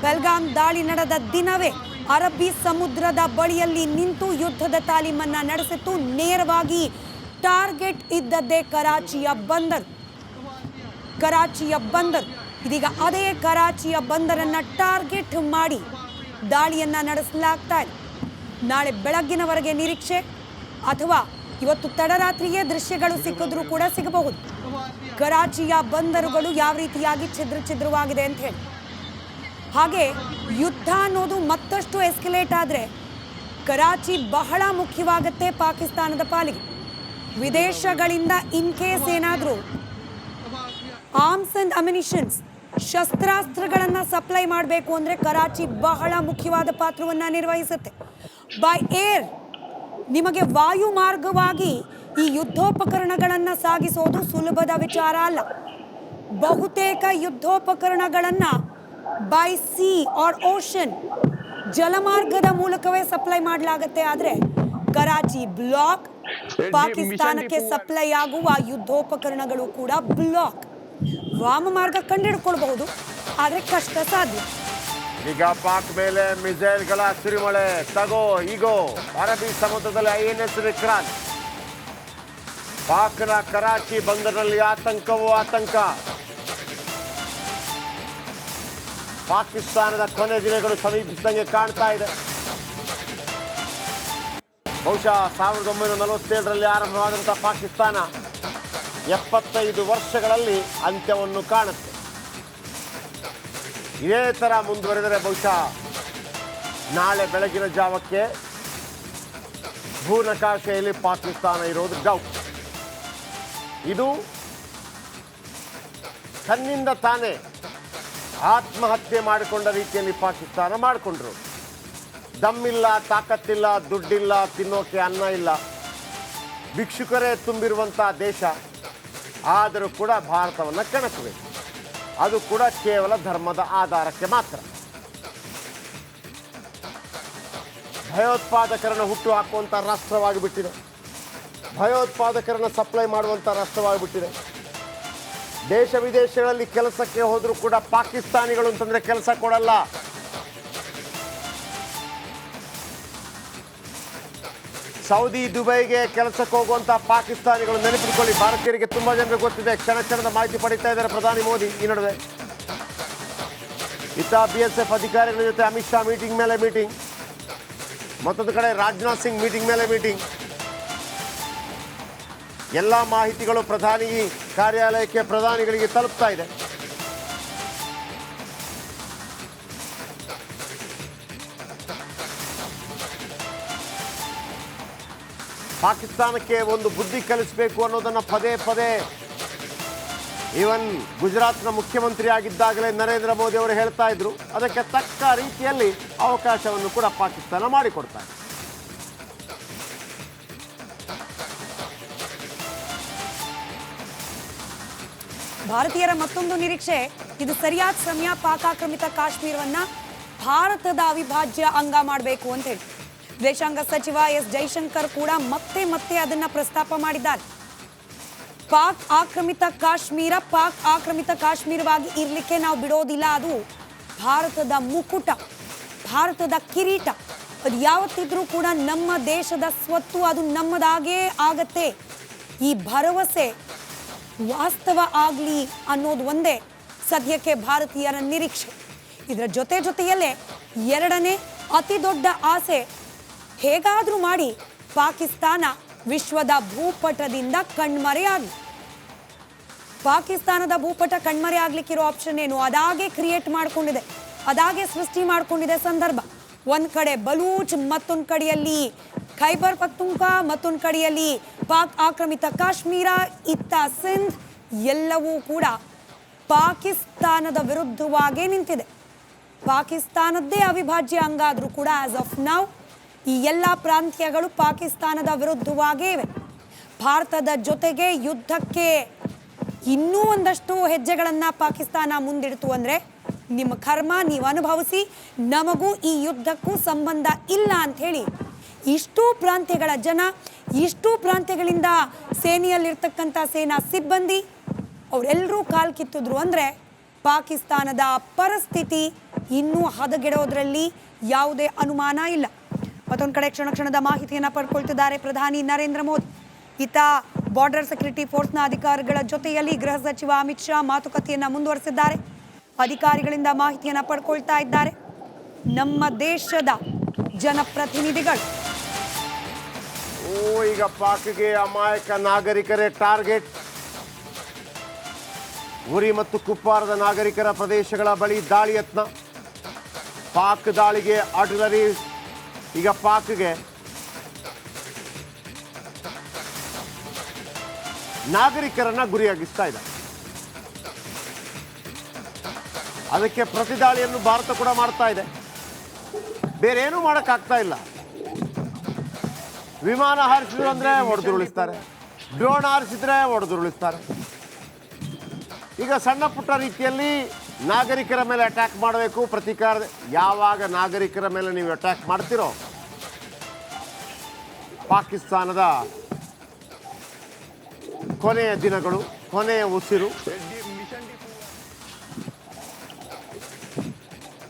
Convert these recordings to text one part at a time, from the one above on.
ಪಹಲ್ಗಾಮ್ ದಾಳಿ ನಡೆದ ದಿನವೇ ಅರಬ್ಬಿ ಸಮುದ್ರದ ಬಳಿಯಲ್ಲಿ ನಿಂತು ಯುದ್ಧದ ತಾಲೀಮನ್ನ ನಡೆಸಿತ್ತು. ನೇರವಾಗಿ ಟಾರ್ಗೆಟ್ ಇದ್ದದ್ದೇ ಕರಾಚಿಯ ಬಂದರು. ಇದೀಗ ಅದೇ ಕರಾಚಿಯ ಬಂದರನ್ನ ಟಾರ್ಗೆಟ್ ಮಾಡಿ ದಾಳಿಯನ್ನ ನಡೆಸಲಾಗ್ತಾ ಇದೆ. ನಾಳೆ ಬೆಳಗ್ಗಿನವರೆಗೆ ನಿರೀಕ್ಷೆ ಅಥವಾ ಇವತ್ತು ತಡರಾತ್ರಿಯೇ ದೃಶ್ಯಗಳು ಸಿಕ್ಕಿದ್ರೂ ಕೂಡ ಸಿಗಬಹುದು. ಕರಾಚಿಯ ಬಂದರುಗಳು ಯಾವ ರೀತಿಯಾಗಿ ಛಿದ್ರವಾಗಿದೆ ಅಂತ ಹೇಳಿ. ಹಾಗೆ ಯುದ್ಧ ಅನ್ನೋದು ಮತ್ತಷ್ಟು ಎಸ್ಕಲೇಟ್ ಆದರೆ ಕರಾಚಿ ಬಹಳ ಮುಖ್ಯವಾಗುತ್ತೆ ಪಾಕಿಸ್ತಾನದ ಪಾಲಿಗೆ. ವಿದೇಶಗಳಿಂದ ಇನ್ ಕೇಸ್ ಏನಾದರೂ ಆರ್ಮ್ಸ್ ಅಂಡ್ ಅಮ್ಯುನಿಷನ್ಸ್ ಶಸ್ತ್ರಾಸ್ತ್ರಗಳನ್ನು ಸಪ್ಲೈ ಮಾಡಬೇಕು ಅಂದರೆ ಕರಾಚಿ ಬಹಳ ಮುಖ್ಯವಾದ ಪಾತ್ರವನ್ನು ನಿರ್ವಹಿಸುತ್ತೆ. ಬೈ ಏರ್ ನಿಮಗೆ ವಾಯು ಮಾರ್ಗವಾಗಿ ಈ ಯುದ್ಧೋಪಕರಣಗಳನ್ನು ಸಾಗಿಸೋದು ಸುಲಭದ ವಿಚಾರ ಅಲ್ಲ. ಬಹುತೇಕ ಯುದ್ಧೋಪಕರಣಗಳನ್ನು ಬೈ ಸಿ ಆರ್ ಓಷನ್ ಜಲಮಾರ್ಗದ ಮೂಲಕವೇ ಸಪ್ಲೈ ಮಾಡಲಾಗುತ್ತೆ. ಆದರೆ ಕರಾಚಿ ಬ್ಲಾಕ್, ಪಾಕಿಸ್ತಾನಕ್ಕೆ ಸಪ್ಲೈ ಆಗುವ ಯುದ್ಧೋಪಕರಣಗಳು ಕೂಡ ಬ್ಲಾಕ್. ವಾಮಮಾರ್ಗ ಕಂಡುಹಿಡ್ಕೊಳ್ಬಹುದು, ಆದರೆ ಕಷ್ಟ ಸಾಧ್ಯ. ಈಗ ಪಾಕ್ ಮೇಲೆ ಮಿಸೈಲ್ಗಳ ಸುರಿಮಳೆ. ತಗೋ ಈಗೋ ಅರಬ್ಬಿ ಸಮುದ್ರದಲ್ಲಿ INS ವಿಕ್ರಾಂತ್. ಪಾಕ್ನ ಕರಾಚಿ ಬಂದರಿನಲ್ಲಿ ಆತಂಕವೋ ಆತಂಕ. ಪಾಕಿಸ್ತಾನದ ಕೊನೆ ದಿನಗಳು ಸಮೀಪಿಸಿದಂಗೆ ಕಾಣ್ತಾ ಇದೆ. ಬಹುಶಃ 1947ರಲ್ಲಿ ಆರಂಭವಾದಂಥ ಪಾಕಿಸ್ತಾನ 75 ವರ್ಷಗಳಲ್ಲಿ ಅಂತ್ಯವನ್ನು ಕಾಣುತ್ತೆ. ಇದೇ ಥರ ಮುಂದುವರೆದರೆ ಬಹುಶಃ ನಾಳೆ ಬೆಳಗಿನ ಜಾವಕ್ಕೆ ಭೂನಕಾಶೆಯಲ್ಲಿ ಪಾಕಿಸ್ತಾನ ಇರೋದು ಡೌಟ್. ಇದು ತನ್ನಿಂದ ತಾನೇ ಆತ್ಮಹತ್ಯೆ ಮಾಡಿಕೊಂಡ ರೀತಿಯಲ್ಲಿ ಪಾಕಿಸ್ತಾನ ಮಾಡಿಕೊಂಡ್ರು. ದಮ್ಮಿಲ್ಲ, ತಾಕತ್ತಿಲ್ಲ, ದುಡ್ಡಿಲ್ಲ, ತಿನ್ನೋಕೆ ಅನ್ನ ಇಲ್ಲ, ಭಿಕ್ಷುಕರೇ ತುಂಬಿರುವಂಥ ದೇಶ. ಆದರೂ ಕೂಡ ಭಾರತವನ್ನು ಕೆಣಕಬೇಕು. ಅದು ಕೂಡ ಕೇವಲ ಧರ್ಮದ ಆಧಾರಕ್ಕೆ ಮಾತ್ರ. ಭಯೋತ್ಪಾದಕರನ್ನು ಹುಟ್ಟು ಹಾಕುವಂಥ ರಾಷ್ಟ್ರವಾಗಿ ಬಿಟ್ಟಿದೆ. ಭಯೋತ್ಪಾದಕರನ್ನು ಸಪ್ಲೈ ಮಾಡುವಂಥ ರಾಷ್ಟ್ರವಾಗಿ ಬಿಟ್ಟಿದೆ. ದೇಶ ವಿದೇಶಗಳಲ್ಲಿ ಕೆಲಸಕ್ಕೆ ಹೋದರೂ ಕೂಡ ಪಾಕಿಸ್ತಾನಿಗಳು ಅಂತಂದರೆ ಕೆಲಸ ಕೊಡಲ್ಲ. ಸೌದಿ, ದುಬೈಗೆ ಕೆಲಸಕ್ಕೆ ಹೋಗುವಂಥ ಪಾಕಿಸ್ತಾನಿಗಳು ನೆನಪಿಟ್ಕೊಳ್ಳಿ. ಭಾರತೀಯರಿಗೆ ತುಂಬ ಜನರಿಗೆ ಗೊತ್ತಿದೆ. ಕ್ಷಣದ ಮಾಹಿತಿ ಪಡೀತಾ ಇದ್ದಾರೆ ಪ್ರಧಾನಿ ಮೋದಿ ಈ ನಡುವೆ. ಇತ್ತ BSF ಅಧಿಕಾರಿಗಳ ಜೊತೆ ಅಮಿತ್ ಶಾ ಮೀಟಿಂಗ್ ಮೇಲೆ ಮೀಟಿಂಗ್, ಮತ್ತೊಂದು ಕಡೆ ರಾಜನಾಥ್ ಸಿಂಗ್ ಮೀಟಿಂಗ್ ಮೇಲೆ ಮೀಟಿಂಗ್. ಎಲ್ಲ ಮಾಹಿತಿಗಳು ಪ್ರಧಾನಿ ಕಾರ್ಯಾಲಯಕ್ಕೆ, ಪ್ರಧಾನಿಗಳಿಗೆ ತಲುಪ್ತಾ ಇದೆ. ಪಾಕಿಸ್ತಾನಕ್ಕೆ ಒಂದು ಬುದ್ಧಿ ಕಲಿಸಬೇಕು ಅನ್ನೋದನ್ನು ಪದೇ ಪದೇ ಈವನ್ ಗುಜರಾತ್ನ ಮುಖ್ಯಮಂತ್ರಿ ಆಗಿದ್ದಾಗಲೇ ನರೇಂದ್ರ ಮೋದಿ ಅವರು ಹೇಳ್ತಾ ಇದ್ರು. ಅದಕ್ಕೆ ತಕ್ಕ ರೀತಿಯಲ್ಲಿ ಅವಕಾಶವನ್ನು ಕೂಡ ಪಾಕಿಸ್ತಾನ ಮಾಡಿಕೊಡ್ತಾರೆ. ಭಾರತೀಯರ ಮತ್ತೊಂದು ನಿರೀಕ್ಷೆ, ಇದು ಸರಿಯಾದ ಸಮಯ ಪಾಕ್ ಆಕ್ರಮಿತ ಕಾಶ್ಮೀರವನ್ನ ಭಾರತದ ಅವಿಭಾಜ್ಯ ಅಂಗ ಮಾಡಬೇಕು ಅಂತ ಹೇಳಿ ವಿದೇಶಾಂಗ ಸಚಿವ S ಜೈಶಂಕರ್ ಕೂಡ ಮತ್ತೆ ಅದನ್ನ ಪ್ರಸ್ತಾಪ ಮಾಡಿದ್ದಾರೆ. ಪಾಕ್ ಆಕ್ರಮಿತ ಕಾಶ್ಮೀರವಾಗಿ ಇರಲಿಕ್ಕೆ ನಾವು ಬಿಡೋದಿಲ್ಲ. ಅದು ಭಾರತದ ಮುಕುಟ, ಭಾರತದ ಕಿರೀಟ. ಅದು ಯಾವತ್ತಿದ್ರೂ ಕೂಡ ನಮ್ಮ ದೇಶದ ಸ್ವತ್ತು, ಅದು ನಮ್ಮದಾಗೇ ಆಗತ್ತೆ. ಈ ಭರವಸೆ ವಾಸ್ತವ ಆಗಲಿ ಅನ್ನೋದು ಒಂದೇ ಸದ್ಯಕ್ಕೆ ಭಾರತೀಯರ ನಿರೀಕ್ಷೆ. ಇದರ ಜೊತೆಯಲ್ಲೇ ಎರಡನೇ ಅತಿ ದೊಡ್ಡ ಆಸೆ, ಹೇಗಾದರೂ ಮಾಡಿ ಪಾಕಿಸ್ತಾನ ವಿಶ್ವದ ಭೂಪಟದಿಂದ ಕಣ್ಮರೆಯಾಗಲಿ. ಪಾಕಿಸ್ತಾನದ ಭೂಪಟ ಕಣ್ಮರೆ ಆಗ್ಲಿಕ್ಕಿರೋ ಆಪ್ಷನ್ ಏನು? ಅದಾಗೆ ಕ್ರಿಯೇಟ್ ಮಾಡ್ಕೊಂಡಿದೆ, ಅದಾಗೆ ಸೃಷ್ಟಿ ಮಾಡ್ಕೊಂಡಿದೆ ಸಂದರ್ಭ. ಒಂದು ಕಡೆ ಬಲೂಚ್, ಮತ್ತೊಂದು ಕಡೆಯಲ್ಲಿ ಖೈಬರ್ ಪಖ್ತೂನ್ಖ್ವಾ, ಮತ್ತೊಂದು ಕಡೆಯಲ್ಲಿ ಪಾಕ್ ಆಕ್ರಮಿತ ಕಾಶ್ಮೀರ, ಇತ್ತ ಸಿಂಧ್, ಎಲ್ಲವೂ ಕೂಡ ಪಾಕಿಸ್ತಾನದ ವಿರುದ್ಧವಾಗೇ ನಿಂತಿದೆ. ಪಾಕಿಸ್ತಾನದ್ದೇ ಅವಿಭಾಜ್ಯ ಅಂಗ ಆದರೂ ಕೂಡ ಆಸ್ ಆಫ್ ನೌ ಈ ಎಲ್ಲ ಪ್ರಾಂತ್ಯಗಳು ಪಾಕಿಸ್ತಾನದ ವಿರುದ್ಧವಾಗೇ ಇವೆ. ಭಾರತದ ಜೊತೆಗೆ ಯುದ್ಧಕ್ಕೆ ಇನ್ನೂ ಒಂದಷ್ಟು ಹೆಜ್ಜೆಗಳನ್ನು ಪಾಕಿಸ್ತಾನ ಮುಂದಿಡ್ತು ಅಂದರೆ ನಿಮ್ಮ ಕರ್ಮ ನೀವು ಅನುಭವಿಸಿ, ನಮಗೂ ಈ ಯುದ್ಧಕ್ಕೂ ಸಂಬಂಧ ಇಲ್ಲ ಅಂಥೇಳಿ ಇಷ್ಟೂ ಪ್ರಾಂತ್ಯಗಳ ಜನ, ಇಷ್ಟೂ ಪ್ರಾಂತ್ಯಗಳಿಂದ ಸೇನೆಯಲ್ಲಿರ್ತಕ್ಕಂಥ ಸೇನಾ ಸಿಬ್ಬಂದಿ ಅವರೆಲ್ಲರೂ ಕಾಲು ಕಿತ್ತಿದ್ರು ಅಂದರೆ ಪಾಕಿಸ್ತಾನದ ಪರಿಸ್ಥಿತಿ ಇನ್ನೂ ಹದಗೆಡೋದ್ರಲ್ಲಿ ಯಾವುದೇ ಅನುಮಾನ ಇಲ್ಲ. ಮತ್ತೊಂದು ಕಡೆ ಕ್ಷಣ ಕ್ಷಣದ ಮಾಹಿತಿಯನ್ನು ಪಡ್ಕೊಳ್ತಿದ್ದಾರೆ ಪ್ರಧಾನಿ ನರೇಂದ್ರ ಮೋದಿ. ಈತ ಬಾರ್ಡರ್ ಸೆಕ್ಯೂರಿಟಿ ಫೋರ್ಸ್ನ ಅಧಿಕಾರಿಗಳ ಜೊತೆಯಲ್ಲಿ ಗೃಹ ಸಚಿವ ಅಮಿತ್ ಶಾ ಮಾತುಕತೆಯನ್ನು ಮುಂದುವರೆಸಿದ್ದಾರೆ. ಅಧಿಕಾರಿಗಳಿಂದ ಮಾಹಿತಿಯನ್ನು ಪಡ್ಕೊಳ್ತಾ ಇದ್ದಾರೆ ನಮ್ಮ ದೇಶದ ಜನಪ್ರತಿನಿಧಿಗಳು. ಈಗ ಪಾಕ್ಗೆ ಅಮಾಯಕ ನಾಗರಿಕರೇ ಟಾರ್ಗೆಟ್. ಉರಿ ಮತ್ತು ಕುಪ್ವಾರದ ನಾಗರಿಕರ ಪ್ರದೇಶಗಳ ಬಳಿ ದಾಳಿ ಯತ್ನ. ಪಾಕ್ ದಾಳಿಗೆ ಆರ್ಟಿಲರಿ ಈಗ ಪಾಕ್ಗೆ ನಾಗರಿಕರನ್ನ ಗುರಿಯಾಗಿಸ್ತಾ ಇದೆ. ಅದಕ್ಕೆ ಪ್ರತಿದಾಳಿಯನ್ನು ಭಾರತ ಕೂಡ ಮಾಡ್ತಾ ಇದೆ. ಬೇರೆ ಏನೂ ಮಾಡೋಕ್ಕಾಗ್ತಾ ಇಲ್ಲ. ವಿಮಾನ ಹಾರಿಸಿದ್ರು ಅಂದ್ರೆ ಹೊಡೆದುರುಳಿಸ್ತಾರೆ, ಡ್ರೋನ್ ಹಾರಿಸಿದ್ರೆ ಹೊಡೆದುರುಳಿಸ್ತಾರೆ. ಈಗ ಸಣ್ಣ ಪುಟ್ಟ ರೀತಿಯಲ್ಲಿ ನಾಗರಿಕರ ಮೇಲೆ ಅಟ್ಯಾಕ್ ಮಾಡಬೇಕು, ಪ್ರತೀಕಾರ. ಯಾವಾಗ ನಾಗರಿಕರ ಮೇಲೆ ನೀವು ಅಟ್ಯಾಕ್ ಮಾಡ್ತಿರೋ ಪಾಕಿಸ್ತಾನದ ಕೊನೆಯ ದಿನಗಳು, ಕೊನೆಯ ಉಸಿರು.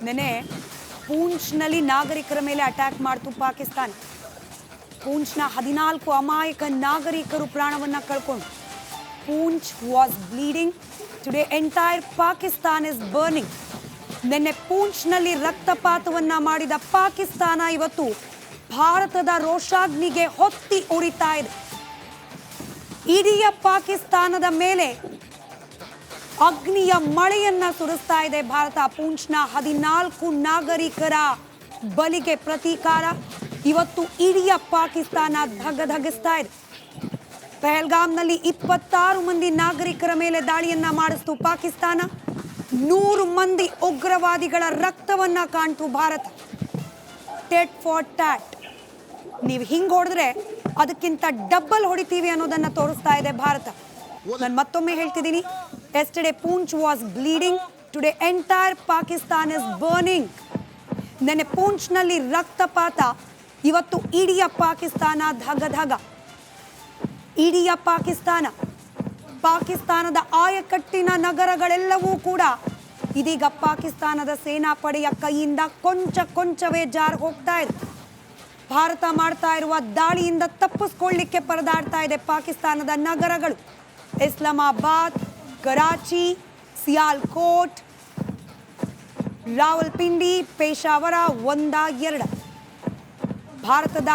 ನೆನೆ ಪೂಂಚ್ನಲ್ಲಿ ನಾಗರಿಕರ ಮೇಲೆ ಅಟ್ಯಾಕ್ ಮಾಡ್ತು ಪಾಕಿಸ್ತಾನ. ಪೂಂಚ್ನ 14 ಅಮಾಯಕ ನಾಗರಿಕರು ಪ್ರಾಣವನ್ನ ಕಳ್ಕೊಂಡು. Poonch was bleeding. Today entire Pakistan is burning. ನಿನ್ನೆ ಪೂಂಚ್ನಲ್ಲಿ ರಕ್ತಪಾತವನ್ನ ಮಾಡಿದ ಪಾಕಿಸ್ತಾನ ಇವತ್ತು ಭಾರತದ ರೋಷಾಗ್ನಿಗೆ ಹೊತ್ತಿ ಉರಿತಾ ಇದೆ. ಇಡೀ ಪಾಕಿಸ್ತಾನದ ಮೇಲೆ ಅಗ್ನಿಯ ಮಳೆಯನ್ನ ಸುರಿಸ್ತಾ ಇದೆ ಭಾರತ. ಪೂಂಚ್ನ 14 ನಾಗರಿಕರ ಬಲಿಗೆ ಪ್ರತೀಕಾರ ಇವತ್ತು ಇಡೀ ಪಾಕಿಸ್ತಾನ ಧಗಧಗಿಸ್ತಾ ಇದೆ. ಪಹಲ್ಗಾಮ್ನಲ್ಲಿ 26 ಮಂದಿ ನಾಗರಿಕರ ಮೇಲೆ ದಾಳಿಯನ್ನ ಮಾಡಿಸ್ತು ಪಾಕಿಸ್ತಾನ. 100 ಮಂದಿ ಉಗ್ರವಾದಿಗಳ ರಕ್ತವನ್ನ ಕಾಣ್ತು ಭಾರತ. Tit for tat. ನೀವು ಹಿಂಗೆ ಹೊಡೆದ್ರೆ ಅದಕ್ಕಿಂತ ಡಬ್ಬಲ್ ಹೊಡಿತೀವಿ ಅನ್ನೋದನ್ನ ತೋರಿಸ್ತಾ ಇದೆ ಭಾರತ. ನಾನು ಮತ್ತೊಮ್ಮೆ ಹೇಳ್ತಿದ್ದೀನಿ, yesterday Poonch was bleeding. Today entire Pakistan is burning. ನೆನ್ನೆ ಪೂಂಚ್ನಲ್ಲಿ ರಕ್ತಪಾತ, ಇವತ್ತು ಇಡೀ ಪಾಕಿಸ್ತಾನ ಧಗಧಗ. ಇಡೀ ಪಾಕಿಸ್ತಾನದ ಆಯಕಟ್ಟಿನ ನಗರಗಳೆಲ್ಲವೂ ಕೂಡ ಇದೀಗ ಪಾಕಿಸ್ತಾನದ ಸೇನಾಪಡೆಯ ಕೈಯಿಂದ ಕೊಂಚವೇ ಜಾರು ಹೋಗ್ತಾ ಇದೆ. ಭಾರತ ಮಾಡ್ತಾ ಇರುವ ದಾಳಿಯಿಂದ ತಪ್ಪಿಸ್ಕೊಳ್ಳಿಕ್ಕೆ ಪರದಾಡ್ತಾ ಇದೆ ಪಾಕಿಸ್ತಾನದ ನಗರಗಳು. ಇಸ್ಲಾಮಾಬಾದ್, ಕರಾಚಿ, ಸಿಯಾಲ್ಕೋಟ್, ರಾವಲ್ಪಿಂಡಿ, ಪೇಶಾವರ, ಒಂದಾ ಎರಡ. ಭಾರತದ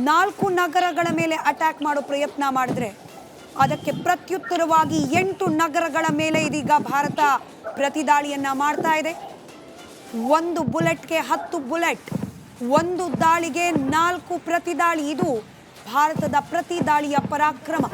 4 ನಗರಗಳ ಮೇಲೆ ಅಟ್ಯಾಕ್ ಮಾಡೋ ಪ್ರಯತ್ನ ಮಾಡಿದ್ರೆ ಅದಕ್ಕೆ ಪ್ರತ್ಯುತ್ತರವಾಗಿ 8 ನಗರಗಳ ಮೇಲೆ ಇದೀಗ ಭಾರತ ಪ್ರತಿದಾಳಿಯನ್ನ ಮಾಡ್ತಾ ಇದೆ. 1 ಬುಲೆಟ್ಗೆ 10 ಬುಲೆಟ್, 1 ದಾಳಿಗೆ 4 ಪ್ರತಿದಾಳಿ. ಇದು ಭಾರತದ ಪ್ರತಿದಾಳಿಯ ಪರಾಕ್ರಮ.